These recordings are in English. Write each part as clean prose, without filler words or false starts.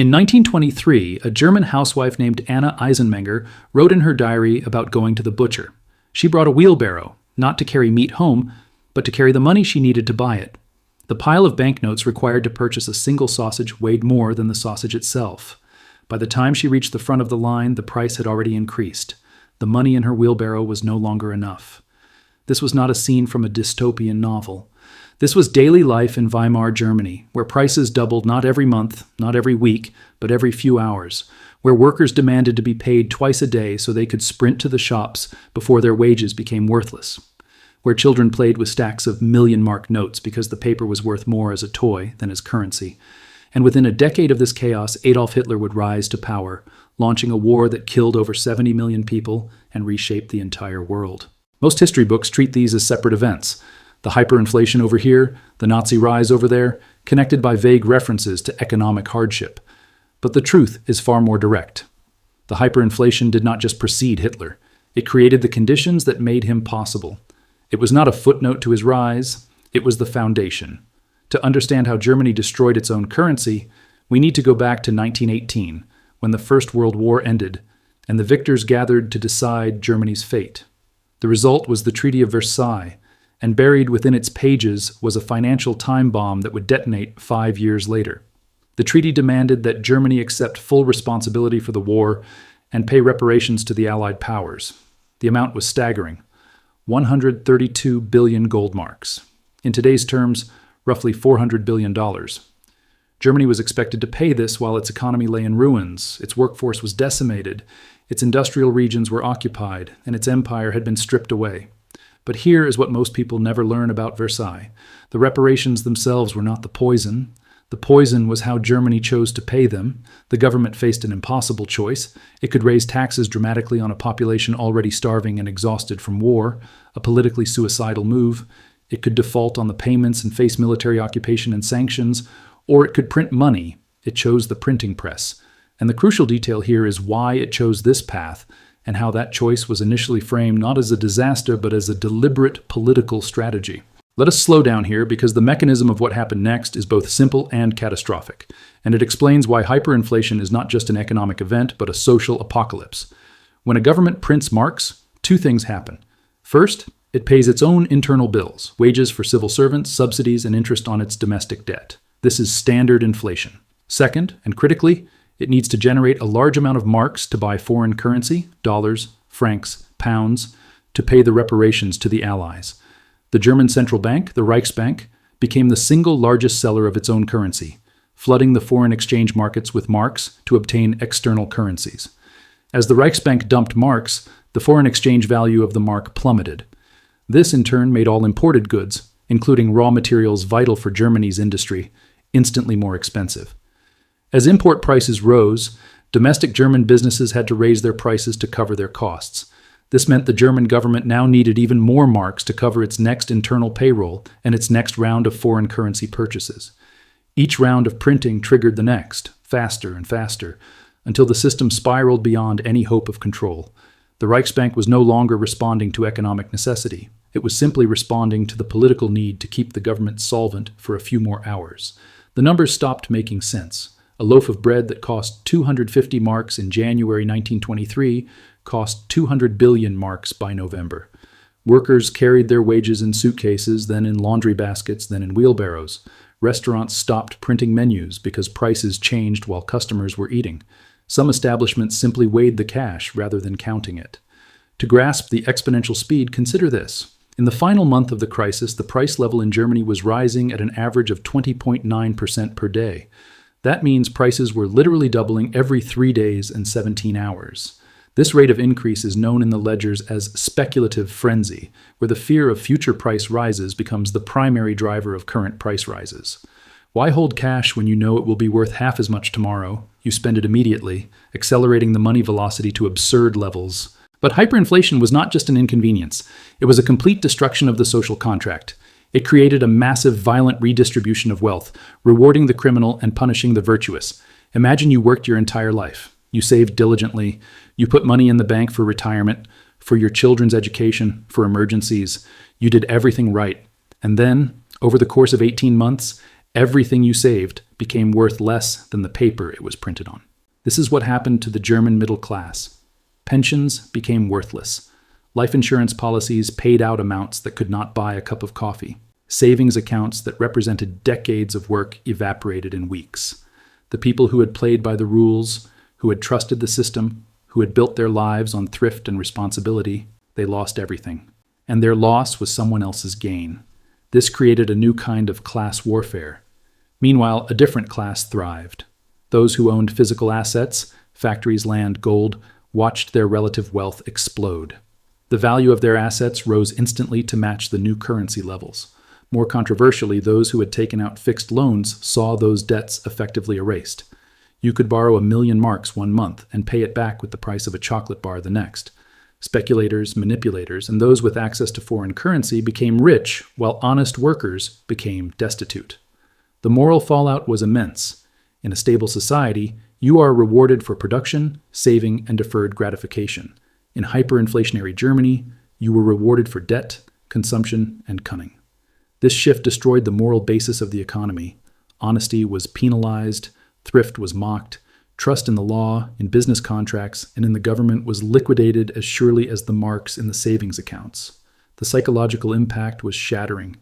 In 1923, a German housewife named Anna Eisenmenger wrote in her diary about going to the butcher. She brought a wheelbarrow, not to carry meat home, but to carry the money she needed to buy it. The pile of banknotes required to purchase a single sausage weighed more than the sausage itself. By the time she reached the front of the line, the price had already increased. The money in her wheelbarrow was no longer enough. This was not a scene from a dystopian novel. This was daily life in Weimar Germany, where prices doubled not every month, not every week, but every few hours, where workers demanded to be paid twice a day so they could sprint to the shops before their wages became worthless, where children played with stacks of million-mark notes because the paper was worth more as a toy than as currency. And within a decade of this chaos, Adolf Hitler would rise to power, launching a war that killed over 70 million people and reshaped the entire world. Most history books treat these as separate events. The hyperinflation over here, the Nazi rise over there, connected by vague references to economic hardship. But the truth is far more direct. The hyperinflation did not just precede Hitler. It created the conditions that made him possible. It was not a footnote to his rise, it was the foundation. To understand how Germany destroyed its own currency, we need to go back to 1918, when the First World War ended, and the victors gathered to decide Germany's fate. The result was the Treaty of Versailles, and buried within its pages was a financial time bomb that would detonate 5 years later. The treaty demanded that Germany accept full responsibility for the war and pay reparations to the Allied powers. The amount was staggering: 132 billion gold marks. In today's terms, roughly $400 billion. Germany was expected to pay this while its economy lay in ruins, its workforce was decimated, its industrial regions were occupied, and its empire had been stripped away. But here is what most people never learn about Versailles. The reparations themselves were not the poison. The poison was how Germany chose to pay them. The government faced an impossible choice. It could raise taxes dramatically on a population already starving and exhausted from war, a politically suicidal move. It could default on the payments and face military occupation and sanctions, or it could print money. It chose the printing press. And the crucial detail here is why it chose this path, and how that choice was initially framed not as a disaster but as a deliberate political strategy. Let us slow down here because the mechanism of what happened next is both simple and catastrophic, and it explains why hyperinflation is not just an economic event but a social apocalypse. When a government prints marks, two things happen. First, it pays its own internal bills, wages for civil servants, subsidies, and interest on its domestic debt. This is standard inflation. Second, and critically, it needs to generate a large amount of marks to buy foreign currency, dollars, francs, pounds, to pay the reparations to the Allies. The German central bank, the Reichsbank, became the single largest seller of its own currency, flooding the foreign exchange markets with marks to obtain external currencies. As the Reichsbank dumped marks, the foreign exchange value of the mark plummeted. This in turn made all imported goods, including raw materials vital for Germany's industry, instantly more expensive. As import prices rose, domestic German businesses had to raise their prices to cover their costs. This meant the German government now needed even more marks to cover its next internal payroll and its next round of foreign currency purchases. Each round of printing triggered the next, faster and faster, until the system spiraled beyond any hope of control. The Reichsbank was no longer responding to economic necessity. It was simply responding to the political need to keep the government solvent for a few more hours. The numbers stopped making sense. A loaf of bread that cost 250 marks in January 1923 cost 200 billion marks by November. Workers carried their wages in suitcases, then in laundry baskets, then in wheelbarrows. Restaurants stopped printing menus because prices changed while customers were eating. Some establishments simply weighed the cash rather than counting it. To grasp the exponential speed, consider this. In the final month of the crisis, the price level in Germany was rising at an average of 20.9% per day. That means prices were literally doubling every 3 days and 17 hours. This rate of increase is known in the ledgers as speculative frenzy, where the fear of future price rises becomes the primary driver of current price rises. Why hold cash when you know it will be worth half as much tomorrow? You spend it immediately, accelerating the money velocity to absurd levels. But hyperinflation was not just an inconvenience. It was a complete destruction of the social contract. It created a massive, violent redistribution of wealth, rewarding the criminal and punishing the virtuous. Imagine you worked your entire life. You saved diligently. You put money in the bank for retirement, for your children's education, for emergencies. You did everything right. And then, over the course of 18 months, everything you saved became worth less than the paper it was printed on. This is what happened to the German middle class. Pensions became worthless. Life insurance policies paid out amounts that could not buy a cup of coffee. Savings accounts that represented decades of work evaporated in weeks. The people who had played by the rules, who had trusted the system, who had built their lives on thrift and responsibility, they lost everything. And their loss was someone else's gain. This created a new kind of class warfare. Meanwhile, a different class thrived. Those who owned physical assets, factories, land, gold, watched their relative wealth explode. The value of their assets rose instantly to match the new currency levels. More controversially, those who had taken out fixed loans saw those debts effectively erased. You could borrow 1,000,000 marks one month and pay it back with the price of a chocolate bar the next. Speculators, manipulators, and those with access to foreign currency became rich, while honest workers became destitute. The moral fallout was immense. In a stable society, you are rewarded for production, saving, and deferred gratification. In hyperinflationary Germany, you were rewarded for debt, consumption, and cunning. This shift destroyed the moral basis of the economy. Honesty was penalized, thrift was mocked, trust in the law, in business contracts, and in the government was liquidated as surely as the marks in the savings accounts. The psychological impact was shattering.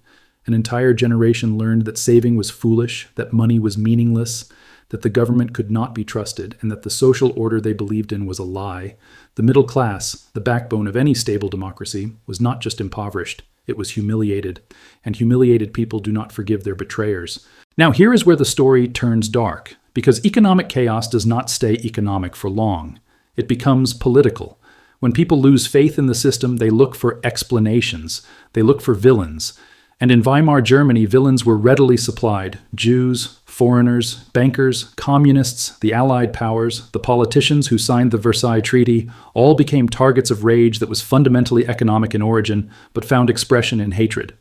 An entire generation learned that saving was foolish, that money was meaningless, that the government could not be trusted, and that the social order they believed in was a lie. The middle class, the backbone of any stable democracy, was not just impoverished, it was humiliated, and humiliated people do not forgive their betrayers. Now here is where the story turns dark, because economic chaos does not stay economic for long. It becomes political. When people lose faith in the system, they look for explanations. They look for villains. And in Weimar Germany, villains were readily supplied. Jews, foreigners, bankers, communists, the Allied powers, the politicians who signed the Versailles Treaty, all became targets of rage that was fundamentally economic in origin, but found expression in hatred.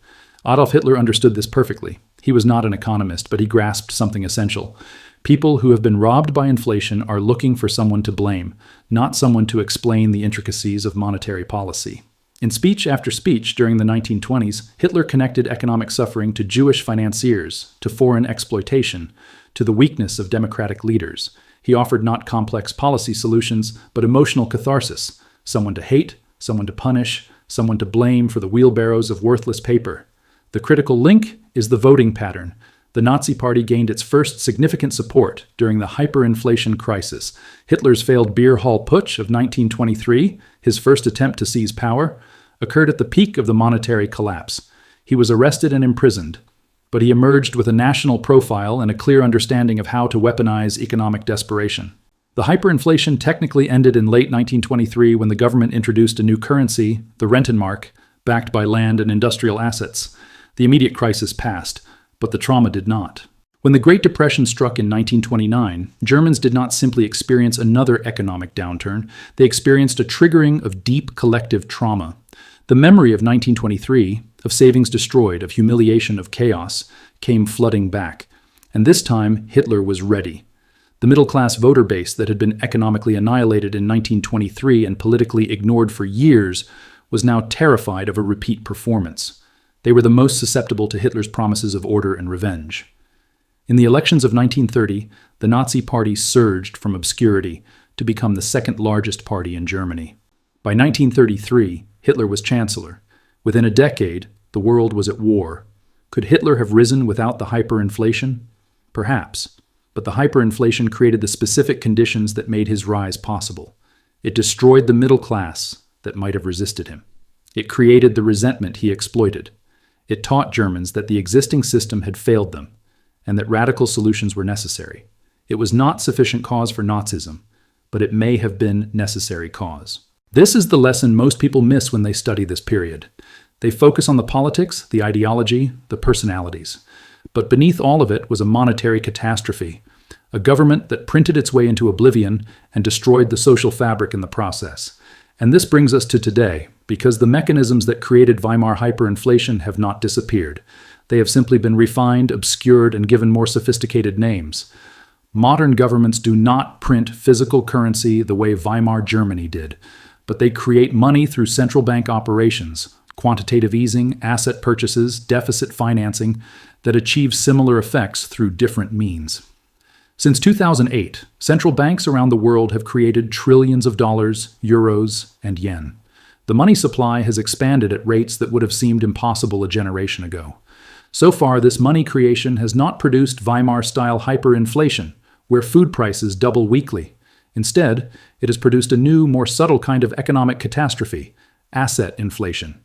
Adolf Hitler understood this perfectly. He was not an economist, but he grasped something essential. People who have been robbed by inflation are looking for someone to blame, not someone to explain the intricacies of monetary policy. In speech after speech during the 1920s, Hitler connected economic suffering to Jewish financiers, to foreign exploitation, to the weakness of democratic leaders. He offered not complex policy solutions, but emotional catharsis, someone to hate, someone to punish, someone to blame for the wheelbarrows of worthless paper. The critical link is the voting pattern. The Nazi Party gained its first significant support during the hyperinflation crisis. Hitler's failed beer hall putsch of 1923, his first attempt to seize power, occurred at the peak of the monetary collapse. He was arrested and imprisoned, but he emerged with a national profile and a clear understanding of how to weaponize economic desperation. The hyperinflation technically ended in late 1923 when the government introduced a new currency, the Rentenmark, backed by land and industrial assets. The immediate crisis passed, but the trauma did not. When the Great Depression struck in 1929, Germans did not simply experience another economic downturn, they experienced a triggering of deep collective trauma. The memory of 1923, of savings destroyed, of humiliation, of chaos, came flooding back. And this time, Hitler was ready. The middle-class voter base that had been economically annihilated in 1923 and politically ignored for years was now terrified of a repeat performance. They were the most susceptible to Hitler's promises of order and revenge. In the elections of 1930, the Nazi Party surged from obscurity to become the second largest party in Germany. By 1933, Hitler was chancellor. Within a decade, the world was at war. Could Hitler have risen without the hyperinflation? Perhaps. But the hyperinflation created the specific conditions that made his rise possible. It destroyed the middle class that might have resisted him. It created the resentment he exploited. It taught Germans that the existing system had failed them, and that radical solutions were necessary. It was not sufficient cause for Nazism, but it may have been necessary cause. This is the lesson most people miss when they study this period. They focus on the politics, the ideology, the personalities. But beneath all of it was a monetary catastrophe, a government that printed its way into oblivion and destroyed the social fabric in the process. And this brings us to today, because the mechanisms that created Weimar hyperinflation have not disappeared. They have simply been refined, obscured, and given more sophisticated names. Modern governments do not print physical currency the way Weimar Germany did, but they create money through central bank operations, quantitative easing, asset purchases, deficit financing, that achieve similar effects through different means. Since 2008, central banks around the world have created trillions of dollars, euros, and yen. The money supply has expanded at rates that would have seemed impossible a generation ago. So far, this money creation has not produced Weimar-style hyperinflation, where food prices double weekly. Instead, it has produced a new, more subtle kind of economic catastrophe, asset inflation.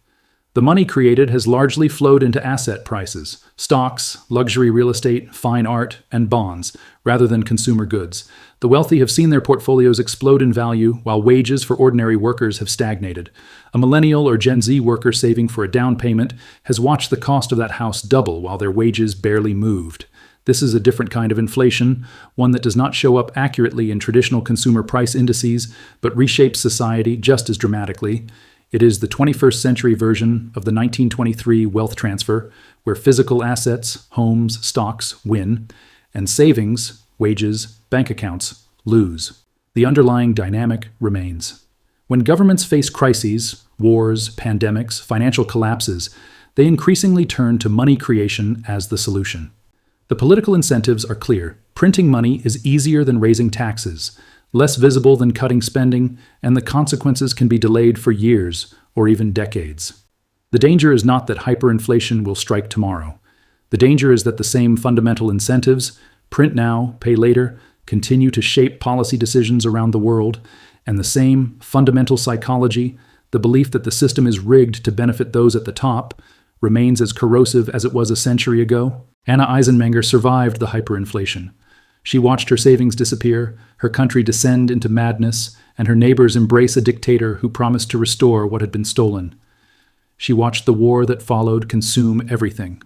The money created has largely flowed into asset prices, stocks, luxury real estate, fine art, and bonds, rather than consumer goods. The wealthy have seen their portfolios explode in value, while wages for ordinary workers have stagnated. A millennial or Gen Z worker saving for a down payment has watched the cost of that house double while their wages barely moved. This is a different kind of inflation, one that does not show up accurately in traditional consumer price indices, but reshapes society just as dramatically. It is the 21st century version of the 1923 wealth transfer, where physical assets, homes, stocks, win, and savings, wages, bank accounts, lose. The underlying dynamic remains. When governments face crises, wars, pandemics, financial collapses, they increasingly turn to money creation as the solution. The political incentives are clear. Printing money is easier than raising taxes, less visible than cutting spending, and the consequences can be delayed for years or even decades. The danger is not that hyperinflation will strike tomorrow. The danger is that the same fundamental incentives, print now, pay later, continue to shape policy decisions around the world, and the same fundamental psychology, the belief that the system is rigged to benefit those at the top, remains as corrosive as it was a century ago. Anna Eisenmenger survived the hyperinflation. She watched her savings disappear, her country descend into madness, and her neighbors embrace a dictator who promised to restore what had been stolen. She watched the war that followed consume everything.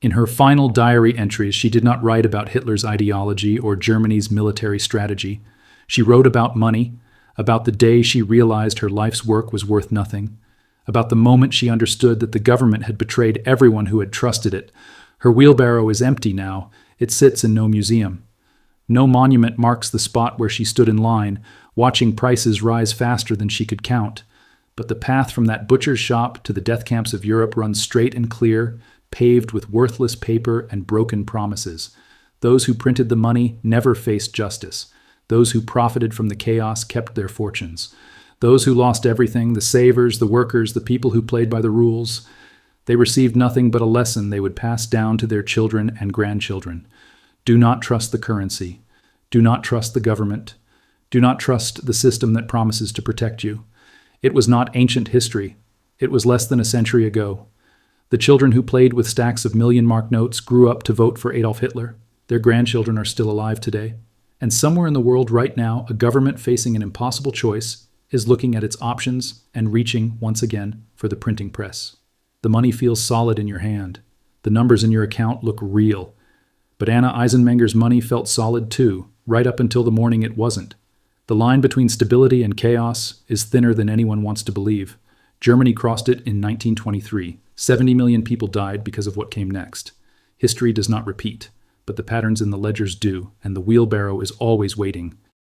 In her final diary entries, she did not write about Hitler's ideology or Germany's military strategy. She wrote about money, about the day she realized her life's work was worth nothing, about the moment she understood that the government had betrayed everyone who had trusted it. Her wheelbarrow is empty now. It sits in no museum. No monument marks the spot where she stood in line, watching prices rise faster than she could count. But the path from that butcher's shop to the death camps of Europe runs straight and clear, paved with worthless paper and broken promises. Those who printed the money never faced justice. Those who profited from the chaos kept their fortunes. Those who lost everything, the savers, the workers, the people who played by the rules, they received nothing but a lesson they would pass down to their children and grandchildren. Do not trust the currency. Do not trust the government. Do not trust the system that promises to protect you. It was not ancient history. It was less than a century ago. The children who played with stacks of million-mark notes grew up to vote for Adolf Hitler. Their grandchildren are still alive today. And somewhere in the world right now, a government facing an impossible choice is looking at its options and reaching, once again, for the printing press. The money feels solid in your hand. The numbers in your account look real. But Anna Eisenmenger's money felt solid too, right up until the morning it wasn't. The line between stability and chaos is thinner than anyone wants to believe. Germany crossed it in 1923. 70 million people died because of what came next. History does not repeat, but the patterns in the ledgers do, and the wheelbarrow is always waiting,